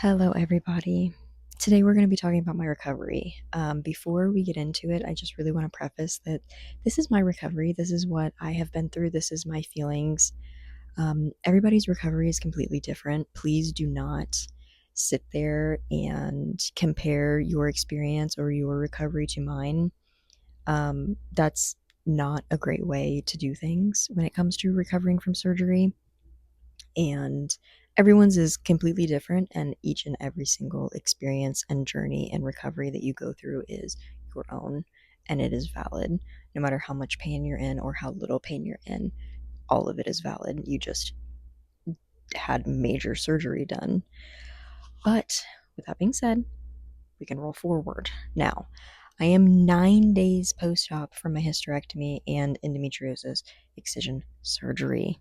Hello, everybody. Today we're going to be talking about my recovery. Before we get into it, I just really want to preface that this is my recovery. This is what I have been through. This is my feelings. Everybody's recovery is completely different. Please do not sit there and compare your experience or your recovery to mine. That's not a great way to do things when it comes to recovering from surgery. And everyone's is completely different, and each and every single experience and journey and recovery that you go through is your own, and it is valid no matter how much pain you're in or how little pain you're in. All of it is valid. You just had major surgery done. But with that being said, we can roll forward now. I am 9 days post-op from my hysterectomy and endometriosis excision surgery.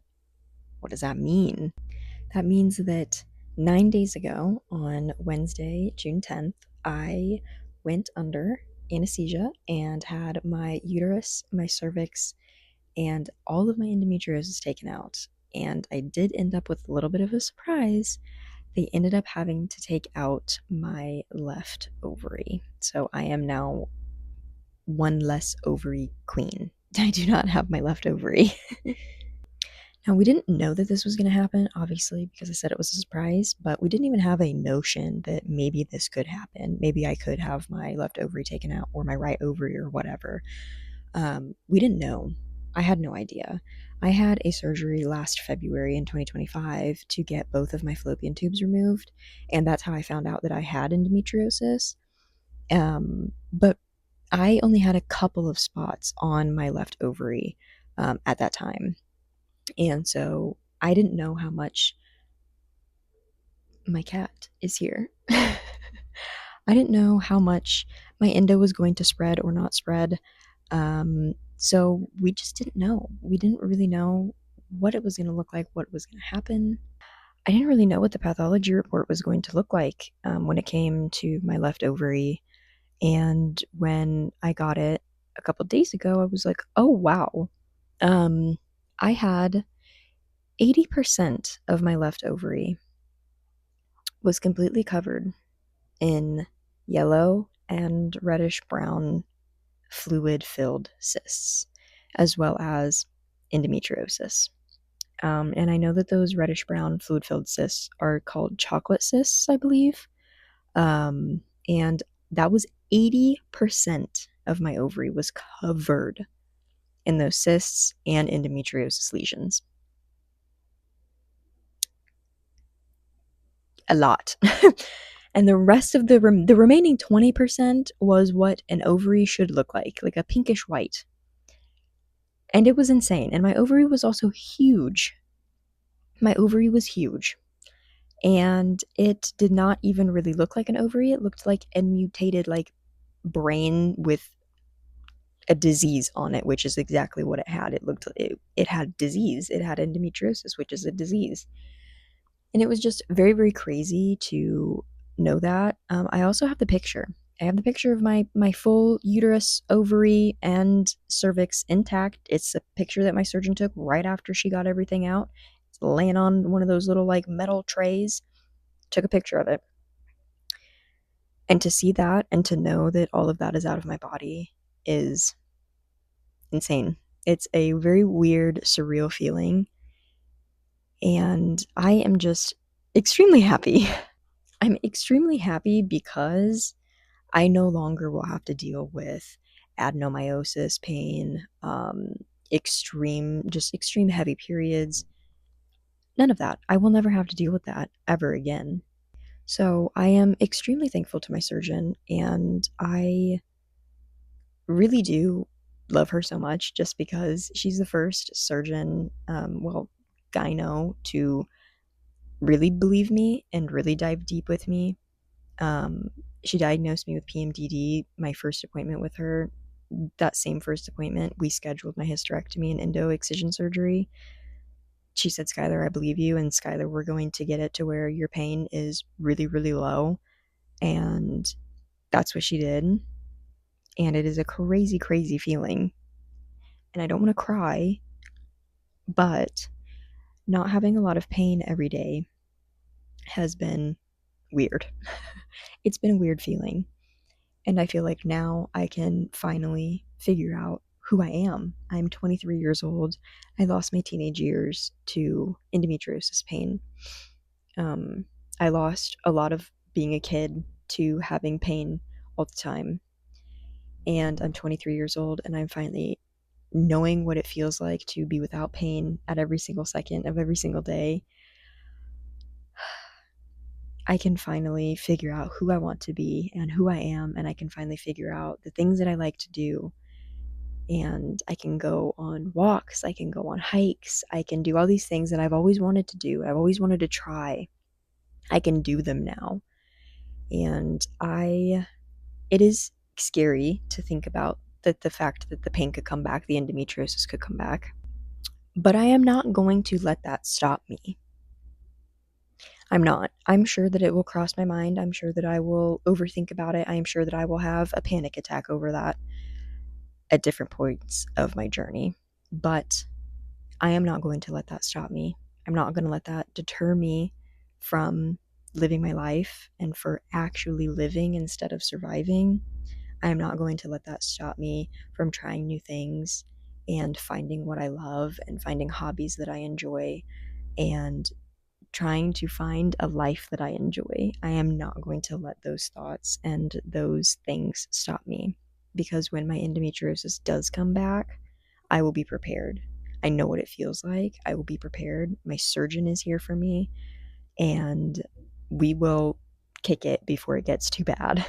What does that mean? That means that 9 days ago, on Wednesday, June 10th, I went under anesthesia and had my uterus, my cervix, and all of my endometriosis taken out. And I did end up with a little bit of a surprise. They ended up having to take out my left ovary. So I am now one less ovary queen. I do not have my left ovary. Now, we didn't know that this was going to happen, obviously, because I said it was a surprise, but we didn't even have a notion that maybe this could happen. Maybe I could have my left ovary taken out or my right ovary or whatever. We didn't know. I had no idea. I had a surgery last February in 2025 to get both of my fallopian tubes removed, and that's how I found out that I had endometriosis. But I only had a couple of spots on my left ovary at that time. And so I didn't know how much my cat is here. I didn't know how much my endo was going to spread or not spread. So we just didn't know. We didn't really know what it was going to look like, what was going to happen. I didn't really know what the pathology report was going to look like when it came to my left ovary. And when I got it a couple days ago, I was like, oh, wow. I had 80% of my left ovary was completely covered in yellow and reddish brown fluid filled cysts, as well as endometriosis. And I know that those reddish brown fluid filled cysts are called chocolate cysts, I believe. And that was 80% of my ovary was covered in those cysts and endometriosis lesions. A lot. And the rest of the remaining 20% was what an ovary should look like a pinkish white. And it was insane. And my ovary was also huge. My ovary was huge. And it did not even really look like an ovary. It looked like a mutated brain with a disease on it, which is exactly what it had. It had disease. It had endometriosis, which is a disease. And it was just very, very crazy to know that. I also have the picture. I have the picture of my full uterus, ovary, and cervix intact. It's a picture that my surgeon took right after she got everything out. It's laying on one of those little metal trays. Took a picture of it. And to see that and to know that all of that is out of my body is insane. It's a very weird, surreal feeling. And I am just extremely happy. I'm extremely happy because I no longer will have to deal with adenomyosis pain, extreme heavy periods. None of that. I will never have to deal with that ever again. So I am extremely thankful to my surgeon, and I really do love her so much just because she's the first surgeon, gyno, to really believe me and really dive deep with me. She diagnosed me with PMDD. My first appointment with her, that same first appointment, we scheduled my hysterectomy and endo excision surgery. She said, Skylar, I believe you, and Skylar, we're going to get it to where your pain is really, really low. And that's what she did. And it is a crazy, crazy feeling. And I don't want to cry, but not having a lot of pain every day has been weird. It's been a weird feeling. And I feel like now I can finally figure out who I am. I'm 23 years old. I lost my teenage years to endometriosis pain. I lost a lot of being a kid to having pain all the time. And I'm 23 years old, and I'm finally knowing what it feels like to be without pain at every single second of every single day. I can finally figure out who I want to be and who I am, and I can finally figure out the things that I like to do. And I can go on walks, I can go on hikes, I can do all these things that I've always wanted to do, I've always wanted to try. I can do them now. And it is scary to think about that the fact that the pain could come back, the endometriosis could come back. But I am not going to let that stop me. I'm not. I'm sure that it will cross my mind. I'm sure that I will overthink about it. I am sure that I will have a panic attack over that at different points of my journey. But I am not going to let that stop me. I'm not going to let that deter me from living my life and for actually living instead of surviving. I am not going to let that stop me from trying new things and finding what I love and finding hobbies that I enjoy and trying to find a life that I enjoy. I am not going to let those thoughts and those things stop me, because when my endometriosis does come back, I will be prepared. I know what it feels like. I will be prepared. My surgeon is here for me, and we will kick it before it gets too bad.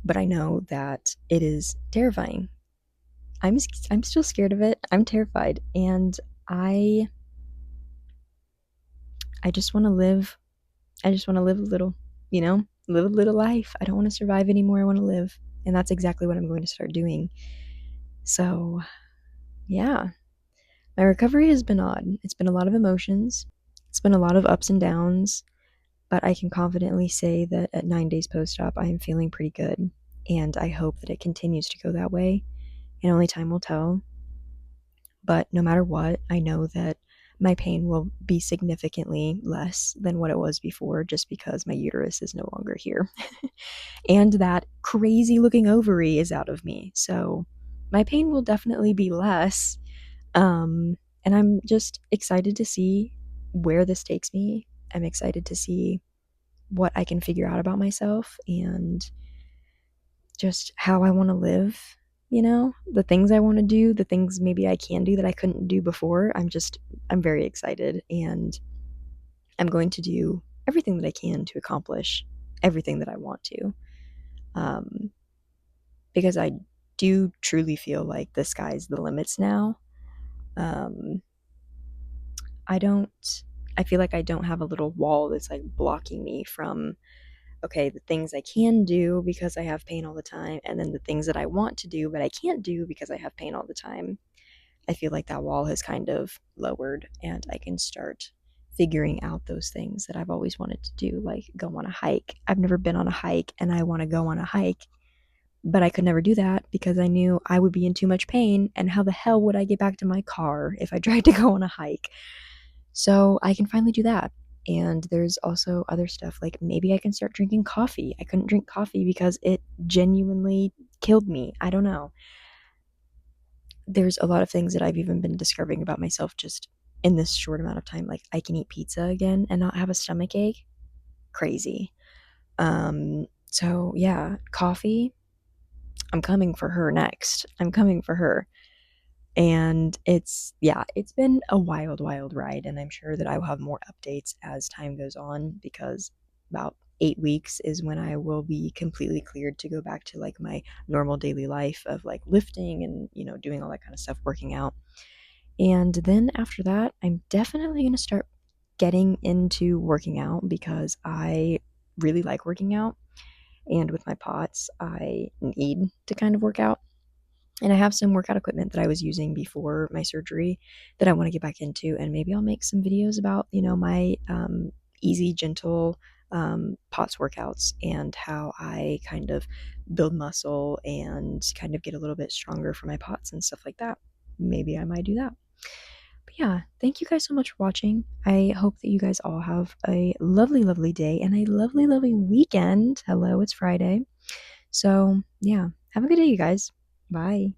But I know that it is terrifying. I'm still scared of it. I'm terrified, and I just want to live. I just want to live a little, live a little life. I don't want to survive anymore. I want to live. And that's exactly what I'm going to start doing. So, yeah, my recovery has been odd. It's been a lot of emotions, it's been a lot of ups and downs, but I can confidently say that at 9 days post-op, I am feeling pretty good. And I hope that it continues to go that way. And only time will tell. But no matter what, I know that my pain will be significantly less than what it was before, just because my uterus is no longer here. And that crazy looking ovary is out of me. So my pain will definitely be less. And I'm just excited to see where this takes me. I'm excited to see what I can figure out about myself and just how I want to live, the things I want to do, the things maybe I can do that I couldn't do before. I'm very excited, and I'm going to do everything that I can to accomplish everything that I want to. Because I do truly feel like the sky's the limits now. I feel like I don't have a little wall that's like blocking me from, okay, the things I can do because I have pain all the time, and then the things that I want to do but I can't do because I have pain all the time. I feel like that wall has kind of lowered, and I can start figuring out those things that I've always wanted to do, like go on a hike. I've never been on a hike, and I want to go on a hike, but I could never do that because I knew I would be in too much pain, and how the hell would I get back to my car if I tried to go on a hike? So I can finally do that. And there's also other stuff, like maybe I can start drinking coffee. I couldn't drink coffee because it genuinely killed me. I don't know. There's a lot of things that I've even been discovering about myself just in this short amount of time. Like I can eat pizza again and not have a stomach ache. Crazy. So yeah, coffee. I'm coming for her next. I'm coming for her. And it's been a wild ride, and I'm sure that I will have more updates as time goes on, because about 8 weeks is when I will be completely cleared to go back to like my normal daily life of like lifting and doing all that kind of stuff, working out. And then after that, I'm definitely going to start getting into working out, because I really like working out, and with my POTS I need to kind of work out. And I have some workout equipment that I was using before my surgery that I want to get back into. And maybe I'll make some videos about, my easy, gentle POTS workouts, and how I kind of build muscle and kind of get a little bit stronger for my POTS and stuff like that. Maybe I might do that. Yeah, thank you guys so much for watching. I hope that you guys all have a lovely, lovely day and a lovely, lovely weekend. Hello, it's Friday. So, yeah, have a good day, you guys. Bye.